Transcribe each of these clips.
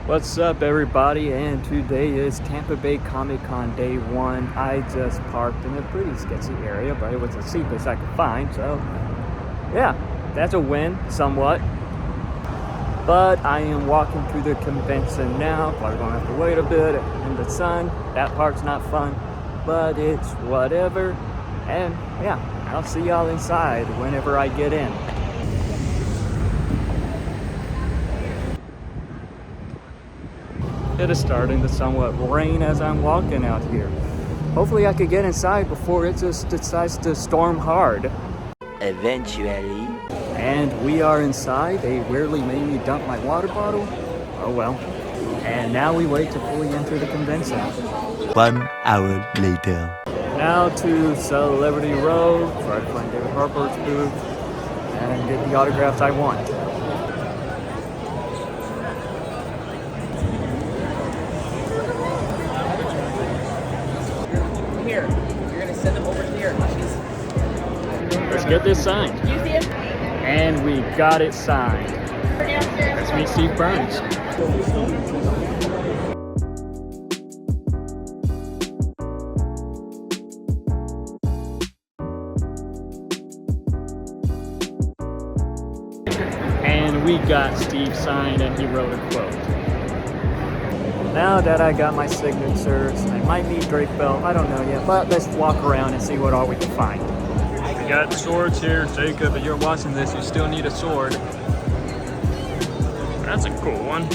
What's up, everybody? And today is Tampa Bay Comic Con Day 1. I just parked in a pretty sketchy area, but it was the cheapest I could find, so yeah, that's a win, somewhat. But I am walking through the convention now. Probably gonna have to wait a bit in the sun. That part's not fun, but it's whatever. And yeah, I'll see y'all inside whenever I get in. It is starting to somewhat rain as I'm walking out here. Hopefully I could get inside before it just decides to storm hard. Eventually. And we are inside. They weirdly made me dump my water bottle. Oh well. And now we wait to fully enter the convention. 1 hour later. Now to Celebrity Row, try to find David Harbour's booth, and get the autographs I want. Here, you're gonna send them over here. Let's get this signed. You see him? And we got it signed. Let's meet Steve Burns. And we got Steve signed, and he wrote a quote. Now that I got my signatures, I might meet Drake Bell. I don't know yet, but let's walk around and see what all we can find. We got swords here. Jacob, if you're watching this, you still need a sword. That's a cool one.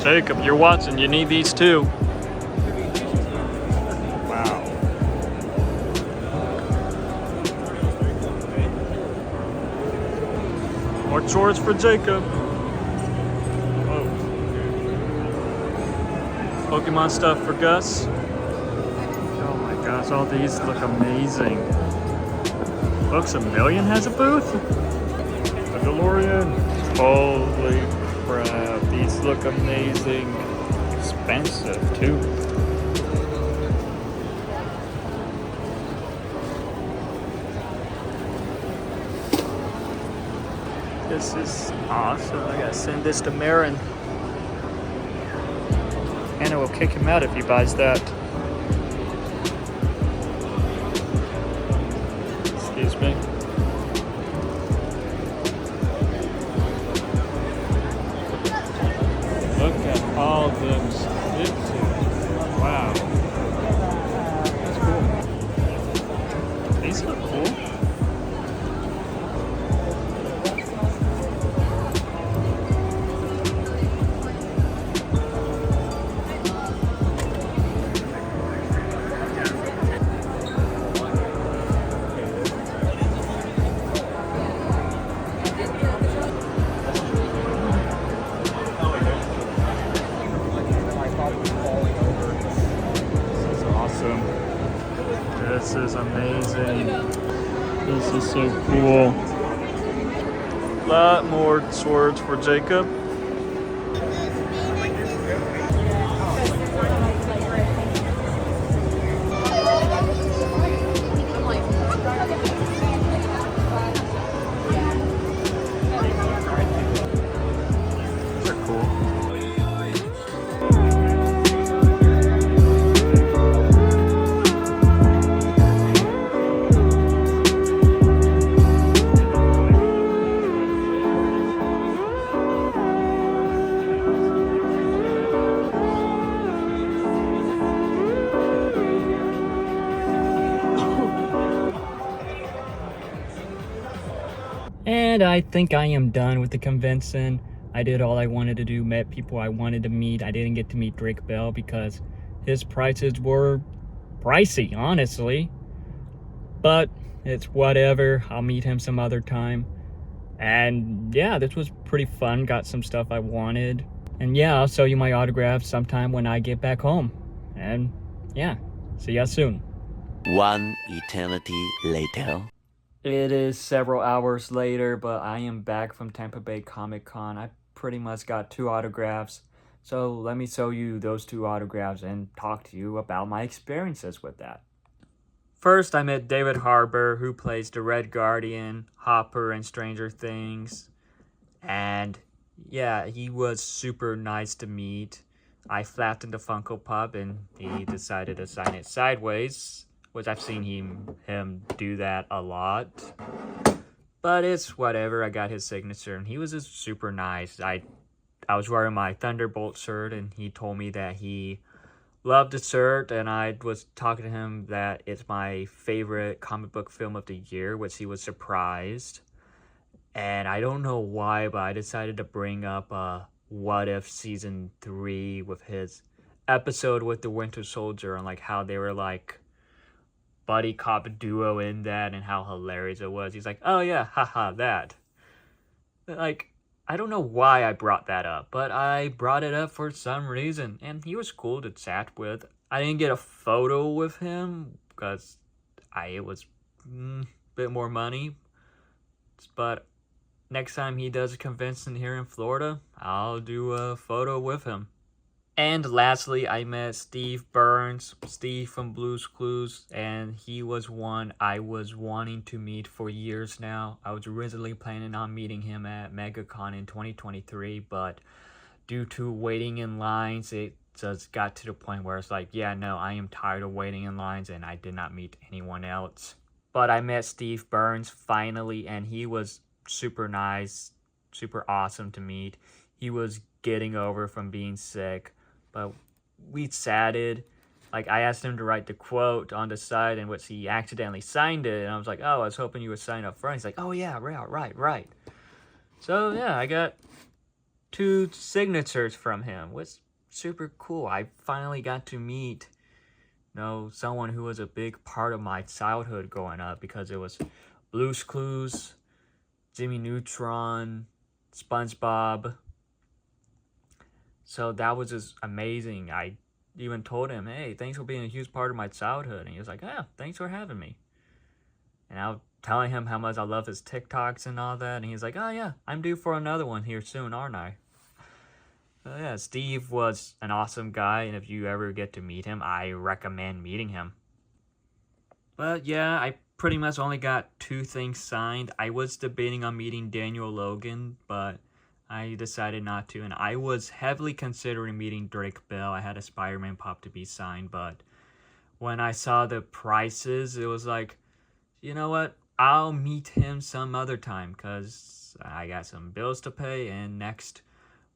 Jacob, you're watching, you need these too. Wow. More swords for Jacob. Whoa. Pokemon stuff for Gus. Oh my gosh, all these look amazing. Books A Million has a booth? A DeLorean. Holy crap, these look amazing. Expensive too. This is awesome. I gotta send this to Marin. Anna will kick him out if he buys that. Excuse me. Look at all them stitches. Wow. That's cool. These look cool. This is amazing. This is so cool. A lot more swords for Jacob. These are cool. And I think I am done with the convention. I did all I wanted to do, met people I wanted to meet. I didn't get to meet Drake Bell because his prices were pricey, honestly. But it's whatever. I'll meet him some other time. And yeah, this was pretty fun. Got some stuff I wanted. And yeah, I'll show you my autographs sometime when I get back home. And yeah, see ya soon. 1 eternity later. It is several hours later, but I am back from Tampa Bay Comic Con. I pretty much got 2 autographs. So let me show you those 2 autographs and talk to you about my experiences with that. First, I met David Harbour, who plays the Red Guardian, Hopper in Stranger Things. And yeah, he was super nice to meet. I flattened the Funko Pop and he decided to sign it sideways, which I've seen him do that a lot. But it's whatever. I got his signature and he was just super nice. I was wearing my Thunderbolt shirt and he told me that he loved the shirt, and I was talking to him that it's my favorite comic book film of the year, which he was surprised. And I don't know why, but I decided to bring up What If Season 3 with his episode with the Winter Soldier and like how they were like buddy cop duo in that and how hilarious it was. He's like, oh yeah, haha, that. Like, I don't know why I brought that up, but I brought it up for some reason, and he was cool to chat with. I didn't get a photo with him because it was a bit more money, but next time he does a convention here in Florida, I'll do a photo with him. And lastly, I met Steve Burns, Steve from Blue's Clues, and he was one I was wanting to meet for years now. I was originally planning on meeting him at MegaCon in 2023, but due to waiting in lines, it just got to the point where it's like, yeah, no, I am tired of waiting in lines, and I did not meet anyone else. But I met Steve Burns finally, and he was super nice, super awesome to meet. He was getting over from being sick, but we chatted. Like, I asked him to write the quote on the side in which he accidentally signed it, and I was like, oh, I was hoping you would sign up front. He's like, oh yeah, right. So yeah, I got 2 signatures from him, which is super cool. I finally got to meet someone who was a big part of my childhood growing up, because it was Blue's Clues, Jimmy Neutron, SpongeBob. So that was just amazing. I even told him, hey, thanks for being a huge part of my childhood. And he was like, yeah, thanks for having me. And I was telling him how much I love his TikToks and all that. And he's like, oh yeah, I'm due for another one here soon, aren't I? So yeah, Steve was an awesome guy. And if you ever get to meet him, I recommend meeting him. But yeah, I pretty much only got 2 things signed. I was debating on meeting Daniel Logan, but I decided not to, and I was heavily considering meeting Drake Bell. I had a Spider-Man pop to be signed, but when I saw the prices, it was like, you know what? I'll meet him some other time, because I got some bills to pay, and next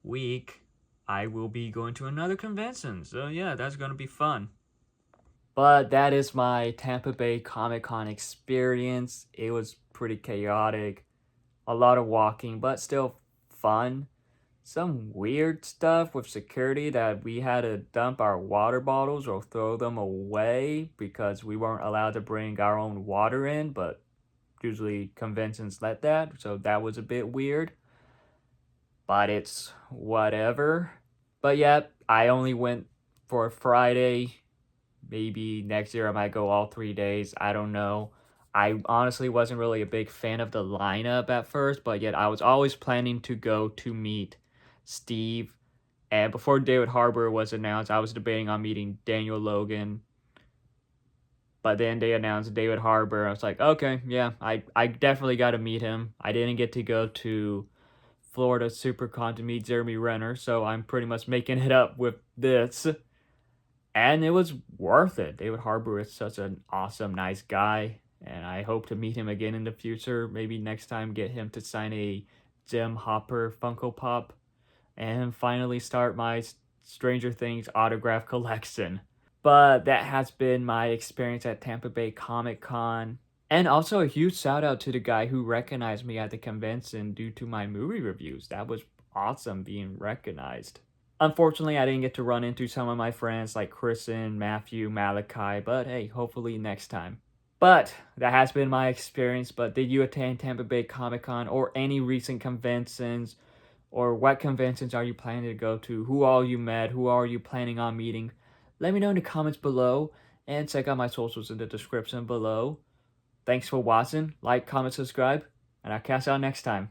week I will be going to another convention. So yeah, that's going to be fun. But that is my Tampa Bay Comic Con experience. It was pretty chaotic, a lot of walking, but still fun. Some weird stuff with security that we had to dump our water bottles or throw them away because we weren't allowed to bring our own water in, but usually conventions let that, so that was a bit weird. But it's whatever. But yeah, I only went for Friday. Maybe next year I might go all 3 days. I don't know. I honestly wasn't really a big fan of the lineup at first, but yet I was always planning to go to meet Steve. And before David Harbour was announced, I was debating on meeting Daniel Logan. But then they announced David Harbour. I was like, okay, yeah, I definitely got to meet him. I didn't get to go to Florida SuperCon to meet Jeremy Renner, so I'm pretty much making it up with this. And it was worth it. David Harbour is such an awesome, nice guy. And I hope to meet him again in the future. Maybe next time get him to sign a Jim Hopper Funko Pop. And finally start my Stranger Things autograph collection. But that has been my experience at Tampa Bay Comic Con. And also a huge shout out to the guy who recognized me at the convention due to my movie reviews. That was awesome being recognized. Unfortunately, I didn't get to run into some of my friends like Kristen, Matthew, Malachi. But hey, hopefully next time. But that has been my experience. But did you attend Tampa Bay Comic Con or any recent conventions? Or what conventions are you planning to go to? Who all you met? Who are you planning on meeting? Let me know in the comments below. And check out my socials in the description below. Thanks for watching. Like, comment, subscribe. And I'll catch y'all next time.